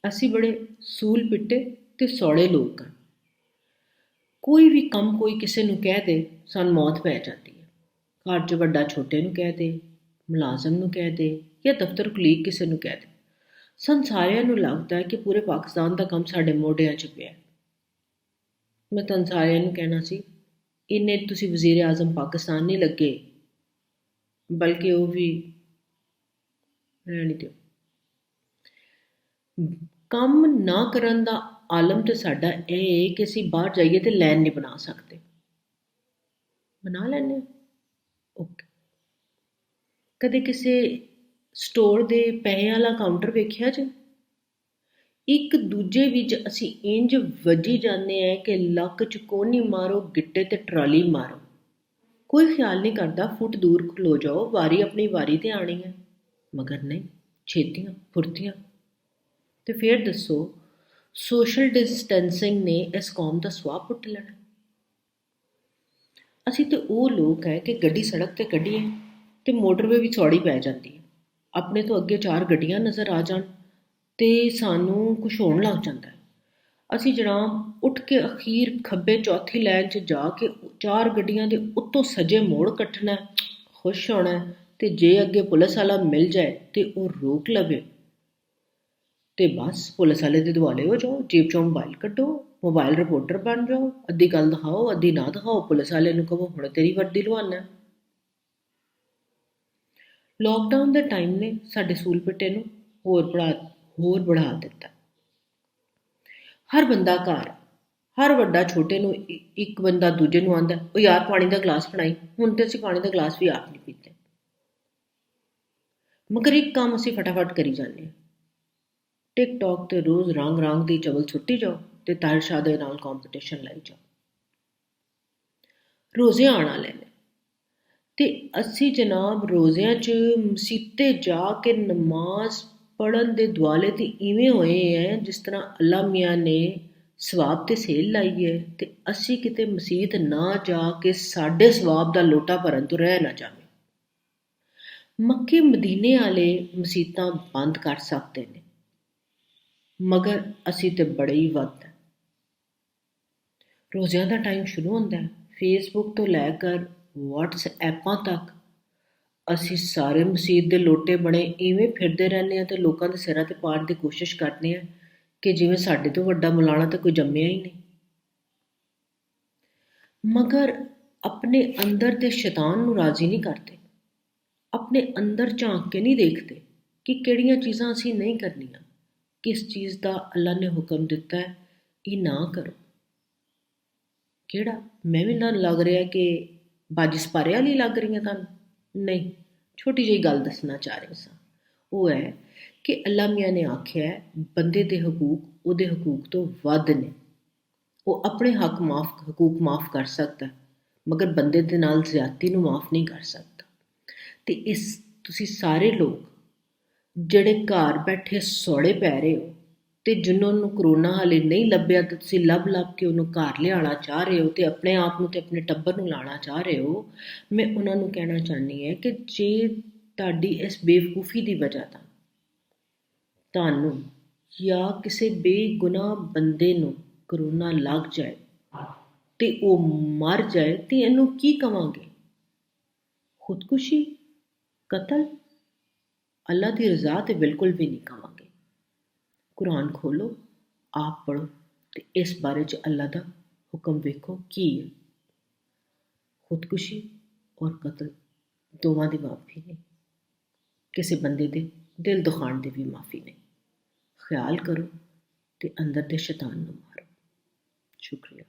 ਅਸੀਂ ਬੜੇ ਸੂਲ ਪਿੱਟੇ ਤੇ ਸੌੜੇ ਲੋਕ ਹਾਂ। ਕੋਈ ਵੀ ਕੰਮ ਕੋਈ ਕਿਸੇ ਨੂੰ ਕਹਿ ਦੇ, ਸਾਨੂੰ ਮੌਤ ਪੈ ਜਾਂਦੀ ਹੈ। ਘਰ 'ਚ ਵੱਡਾ ਛੋਟੇ ਨੂੰ ਕਹਿ ਦੇ, ਮੁਲਾਜ਼ਮ ਨੂੰ ਕਹਿ ਦੇ ਜਾਂ ਦਫ਼ਤਰ ਕੁਲੀਗ ਕਿਸੇ ਨੂੰ ਕਹਿ ਦੇ, ਸਾਨੂੰ ਸਾਰਿਆਂ ਨੂੰ ਲੱਗਦਾ ਹੈ ਕਿ ਪੂਰੇ ਪਾਕਿਸਤਾਨ ਦਾ ਕੰਮ ਸਾਡੇ ਮੋਢਿਆਂ 'ਚ ਪਿਆ। ਮੈਂ ਤੁਹਾਨੂੰ ਸਾਰਿਆਂ ਨੂੰ ਕਹਿਣਾ ਸੀ, ਇੰਨੇ ਤੁਸੀਂ ਵਜ਼ੀਰ ਆਜ਼ਮ ਪਾਕਿਸਤਾਨ ਨਹੀਂ ਲੱਗੇ, ਬਲਕਿ ਉਹ ਵੀ ਰਹਿਣ ਦਿਓ। ਕੰਮ ਨਾ ਕਰਨ ਦਾ ਆਲਮ ਤਾਂ ਸਾਡਾ ਇਹ ਹੈ ਕਿ ਅਸੀਂ ਬਾਹਰ ਜਾਈਏ ਤੇ ਲਾਈਨ ਨਹੀਂ ਬਣਾ ਸਕਦੇ। ਬਣਾ ਲੈਂਦੇ ਹਾਂ, ਓਕੇ। ਕਦੇ ਕਿਸੇ ਸਟੋਰ ਦੇ ਪੈਸੇ ਵਾਲਾ ਕਾਊਂਟਰ ਵੇਖਿਆ ਜੀ? ਇੱਕ ਦੂਜੇ ਵਿੱਚ ਅਸੀਂ ਇੰਜ ਵੱਜੀ ਜਾਂਦੇ ਹਾਂ ਕਿ ਲੱਕ 'ਚ ਕੋਹਨੀ ਮਾਰੋ, ਗਿੱਟੇ ਤੇ ਟਰਾਲੀ ਮਾਰੋ। ਕੋਈ ਖਿਆਲ ਨਹੀਂ ਕਰਦਾ, ਫੁੱਟ ਦੂਰ ਖਲੋ ਜਾਓ, ਵਾਰੀ ਆਪਣੀ ਵਾਰੀ ਤੇ ਆਣੀ ਹੈ। ਮਗਰ ਨਹੀਂ, ਛੇਤੀਆਂ ਫੁਰਤੀਆਂ। ਤੇ ਫਿਰ ਦੱਸੋ, ਸੋਸ਼ਲ ਡਿਸਟੈਂਸਿੰਗ ਨੇ ਇਸ ਕੌਮ ਦਾ ਸੁਆਹ ਪੁੱਟ ਲੈਣਾ। ਅਸੀਂ ਤੇ ਉਹ ਲੋਕ ਹੈ ਕਿ ਗੱਡੀ ਸੜਕ ਤੇ ਕੱਢੀਏ ਤੇ ਮੋਟਰਵੇ ਵੀ ਚੌੜੀ ਪੈ ਜਾਂਦੀ ਹੈ। ਆਪਣੇ ਤੋਂ ਅੱਗੇ 4 ਗੱਡੀਆਂ ਨਜ਼ਰ ਆ ਜਾਣ ਤੇ ਸਾਨੂੰ ਕੁਛ ਹੋਣ ਲੱਗ ਜਾਂਦਾ ਹੈ। ਅਸੀਂ ਜਨਾਬ ਉੱਠ ਕੇ ਅਖੀਰ ਖੱਬੇ ਚੌਥੀ ਲਾਈਨ 'ਚ ਜਾ ਕੇ 4 ਗੱਡੀਆਂ ਦੇ ਉੱਤੋਂ ਸੱਜੇ ਮੋੜ ਕੱਟਣਾ, ਖੁਸ਼ ਹੋਣਾ। ਤੇ ਜੇ ਅੱਗੇ ਪੁਲਿਸ ਵਾਲਾ ਮਿਲ ਜਾਏ ਤੇ ਉਹ ਰੋਕ ਲਵੇ ਤੇ ਬਸ ਪੁਲਿਸ ਵਾਲੇ ਦੇ ਦੁਆਲੇ ਹੋ ਜਾਓ, ਜੇਬ 'ਚੋਂ ਮੋਬਾਈਲ ਕੱਢੋ, ਮੋਬਾਈਲ ਰਿਪੋਰਟਰ ਬਣ ਜਾਓ। ਅੱਧੀ ਗੱਲ ਦਿਖਾਓ, ਅੱਧੀ ਨਾ ਦਿਖਾਓ, ਪੁਲਿਸ ਵਾਲੇ ਨੂੰ ਕਹੋ ਹੁਣ ਤੇਰੀ ਵਰਦੀ ਲਵਾਉਣਾ। ਲੋਕਡਾਊਨ ਦੇ ਟਾਈਮ ਨੇ ਸਾਡੇ ਸੂਲ ਪਿੱਟੇ ਨੂੰ ਹੋਰ बढ़ा ਦਿੱਤਾ। ਹਰ ਬੰਦਾ ਘਰ, ਹਰ ਵੱਡਾ ਛੋਟੇ ਨੂੰ, ਇੱਕ ਬੰਦਾ ਦੂਜੇ ਨੂੰ ਆਂਦਾ, ਉਹ ਯਾਰ ਪਾਣੀ ਦਾ ਗਲਾਸ ਫੜਾਈ। ਹੁਣ ਤੇ ਅਸੀਂ ਪਾਣੀ ਦਾ ਗਲਾਸ ਵੀ ਆਪ ਨਹੀਂ ਪੀਤੇ, ਮਗਰ ਇੱਕ ਕੰਮ ਅਸੀਂ ਫਟਾਫਟ ਕਰੀ ਜਾਂਦੇ ਹਾਂ। ਟਿਕਟੌਕ ਤੇ ਰੋਜ਼ ਰੰਗ ਦੀ ਚਵਲ ਸੁੱਟੀ ਜਾਓ ਤੇ ਤਾਹਿਰ ਸ਼ਾਹ ਦੇ ਨਾਲ ਕੰਪੀਟੀਸ਼ਨ ਲਾਈ ਜਾਓ। ਰੋਜ਼ੇ ਆਉਣ ਵਾਲੇ ਨੇ ਤੇ ਅਸੀਂ ਜਨਾਬ ਰੋਜ਼ਿਆਂ 'ਚ ਮਸੀਤੇ ਜਾ ਕੇ ਨਮਾਜ਼ ਪੜ੍ਹਨ ਦੇ ਦੁਆਲੇ ਤੇ ਇਵੇਂ ਹੋਏ ਹੈ ਜਿਸ ਤਰ੍ਹਾਂ ਅੱਲਾ ਮੀਆਂ ਨੇ ਸਵਾਬ ਤੇ ਸੇਲ ਲਾਈ ਹੈ ਤੇ ਅਸੀਂ ਕਿਤੇ ਮਸੀਤ ਨਾ ਜਾ ਕੇ ਸਾਡੇ ਸਵਾਬ ਦਾ ਲੋਟਾ ਭਰਨ ਤੋਂ ਰਹਿ ਨਾ ਜਾਵੇ। ਮੱਕੇ ਮਦੀਨੇ ਵਾਲੇ ਮਸੀਤਾਂ ਬੰਦ ਕਰ ਸਕਦੇ ਨੇ, ਮਗਰ ਅਸੀਂ ਤੇ ਬੜੇ ਹੀ ਵੱਧ ਹੈ। ਰੋਜ਼ਿਆਂ ਦਾ ਟਾਈਮ ਸ਼ੁਰੂ ਹੁੰਦਾ ਹੈ, ਫੇਸਬੁੱਕ ਤੋਂ ਲੈ ਕਰ ਵਟਸਐਪਾਂ ਤੱਕ ਅਸੀਂ ਸਾਰੇ ਮਸੀਤ ਦੇ ਲੋਟੇ ਬਣੇ ਇਵੇਂ ਫਿਰਦੇ ਰਹਿੰਦੇ ਹਾਂ ਤੇ ਲੋਕਾਂ ਦੇ ਸਿਰਾਂ 'ਤੇ ਪਾਉਣ ਦੀ ਕੋਸ਼ਿਸ਼ ਕਰਦੇ ਹਾਂ ਕਿ ਜਿਵੇਂ ਸਾਡੇ ਤੋਂ ਵੱਡਾ ਮੌਲਾਣਾ ਤਾਂ ਕੋਈ ਜੰਮਿਆ ਹੀ ਨਹੀਂ। ਮਗਰ ਆਪਣੇ ਅੰਦਰ ਦੇ ਸ਼ੈਤਾਨ ਨੂੰ ਰਾਜ਼ੀ ਨਹੀਂ ਕਰਦੇ, ਆਪਣੇ ਅੰਦਰ ਝਾਂਕ ਕੇ ਨਹੀਂ ਦੇਖਦੇ ਕਿ ਕਿਹੜੀਆਂ ਚੀਜ਼ਾਂ ਅਸੀਂ ਨਹੀਂ ਕਰਨੀਆਂ, ਕਿਸ ਚੀਜ਼ ਦਾ ਅੱਲਾ ਨੇ ਹੁਕਮ ਦਿੱਤਾ ਹੈ ਇਹ ਨਾ ਕਰੋ। ਕਿਹੜਾ? ਮੈਂ ਵੀ ਤੁਹਾਨੂੰ ਲੱਗ ਰਿਹਾ ਕਿ ਬਾਜੀ ਸਪਾਰੇ ਵਾਲੀ ਲੱਗ ਰਹੀਆਂ ਤੁਹਾਨੂੰ? ਨਹੀਂ, ਛੋਟੀ ਜਿਹੀ ਗੱਲ ਦੱਸਣਾ ਚਾਹ ਰਹੀ ਸਾਂ। ਉਹ ਹੈ ਕਿ ਅੱਲਾ ਮੀਆਂ ਨੇ ਆਖਿਆ ਬੰਦੇ ਦੇ ਹਕੂਕ ਉਹਦੇ ਹਕੂਕ ਤੋਂ ਵੱਧ ਨੇ। ਉਹ ਆਪਣੇ ਹਕੂਕ ਮਾਫ ਕਰ ਸਕਦਾ, ਮਗਰ ਬੰਦੇ ਦੇ ਨਾਲ ਜ਼ਿਆਦਤੀ ਨੂੰ ਮਾਫ ਨਹੀਂ ਕਰ ਸਕਦਾ। ਤੇ ਇਸ ਤੁਸੀਂ ਸਾਰੇ ਲੋਕ ਜਿਹੜੇ ਘਰ ਬੈਠੇ ਸੌੜੇ ਪੈ ਰਹੇ ਹੋ ਤੇ ਜਿਨ੍ਹਾਂ ਨੂੰ ਕਰੋਨਾ ਹਾਲੇ ਨਹੀਂ ਲੱਭਿਆ ਤੇ ਤੁਸੀਂ ਲੱਭ ਕੇ ਉਹਨੂੰ ਘਰ ਲਿਆਉਣਾ ਚਾਹ ਰਹੇ ਹੋ ਤੇ ਆਪਣੇ ਆਪ ਨੂੰ ਤੇ ਆਪਣੇ ਟੱਬਰ ਨੂੰ ਲਾਉਣਾ ਚਾਹ ਰਹੇ ਹੋ, ਮੈਂ ਉਹਨਾਂ ਨੂੰ ਕਹਿਣਾ ਚਾਹੁੰਦੀ ਹਾਂ ਕਿ ਜੇ ਤੁਹਾਡੀ ਇਸ ਬੇਵਕੂਫੀ ਦੀ ਵਜ੍ਹਾ ਤੋਂ ਤੁਹਾਨੂੰ ਜਾਂ ਕਿਸੇ ਬੇਗੁਨਾਹ ਬੰਦੇ ਨੂੰ ਕਰੋਨਾ ਲੱਗ ਜਾਏ ਤੇ ਉਹ ਮਰ ਜਾਏ ਤੇ ਇਹਨੂੰ ਕੀ ਕਵਾਂਗੇ? ਖੁਦਕੁਸ਼ੀ? ਕਤਲ? ਅੱਲਾ ਦੀ ਰਜ਼ਾ ਤੇ ਬਿਲਕੁਲ ਵੀ ਨਹੀਂ ਕਵਾਂਗੇ। ਕੁਰਾਨ ਖੋਲੋ, ਆਪ ਪੜ੍ਹੋ ਤੇ ਇਸ ਬਾਰੇ 'ਚ ਅੱਲਾ ਦਾ ਹੁਕਮ ਵੇਖੋ ਕੀ ਹੈ। ਖੁਦਕੁਸ਼ੀ ਔਰ ਕਤਲ ਦੋਵਾਂ ਦੀ ਮਾਫੀ ਨਹੀਂ, ਕਿਸੇ ਬੰਦੇ ਦੇ ਦਿਲ ਦੁਖਾਉਣ ਦੀ ਵੀ ਮਾਫੀ ਨਹੀਂ। ਖਿਆਲ ਕਰੋ ਤੇ ਅੰਦਰ ਦੇ ਸ਼ੈਤਾਨ ਨੂੰ ਮਾਰੋ। ਸ਼ੁਕਰੀਆ।